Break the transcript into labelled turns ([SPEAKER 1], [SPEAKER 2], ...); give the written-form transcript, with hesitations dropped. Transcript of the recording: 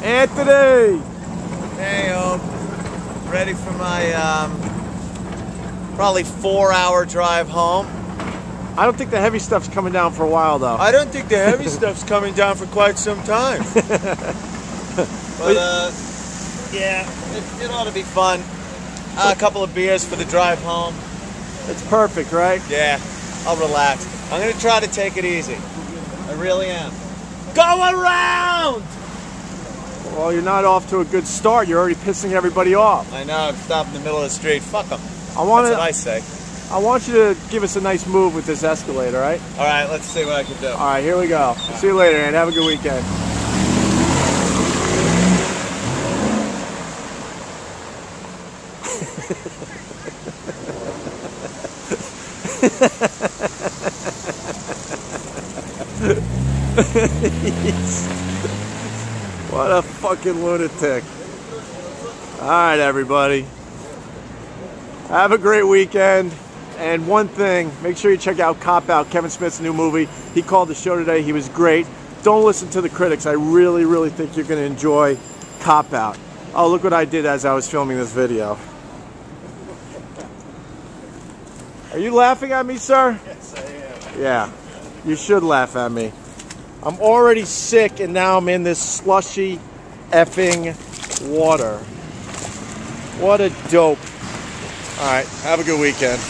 [SPEAKER 1] Anthony!
[SPEAKER 2] Hey, Hope. Ready for my probably 4-hour drive home.
[SPEAKER 1] I don't think the heavy stuff's coming down for a while, though.
[SPEAKER 2] I don't think the heavy stuff's coming down for quite some time. But yeah, it ought to be fun. A couple of beers for the drive home.
[SPEAKER 1] It's perfect, right?
[SPEAKER 2] Yeah, I'll relax. I'm gonna try to take it easy. I really am. Go around!
[SPEAKER 1] Well, you're not off to a good start. You're already pissing everybody off.
[SPEAKER 2] I know, I'm stopped in the middle of the street. Fuck them.
[SPEAKER 1] That's
[SPEAKER 2] what I say.
[SPEAKER 1] I want you to give us a nice move with this Escalade, all right?
[SPEAKER 2] All right, let's see what I can do.
[SPEAKER 1] All right, here we go. See you later, and have a good weekend. What a fucking lunatic. All right, everybody. Have a great weekend. And one thing, make sure you check out Cop Out, Kevin Smith's new movie. He called the show today. He was great. Don't listen to the critics. I really, really think you're going to enjoy Cop Out. Oh, look what I did as I was filming this video. Are you laughing at me, sir?
[SPEAKER 2] Yes, I am.
[SPEAKER 1] Yeah, you should laugh at me. I'm already sick, and now I'm in this slushy effing water. What a dope. All right, have a good weekend.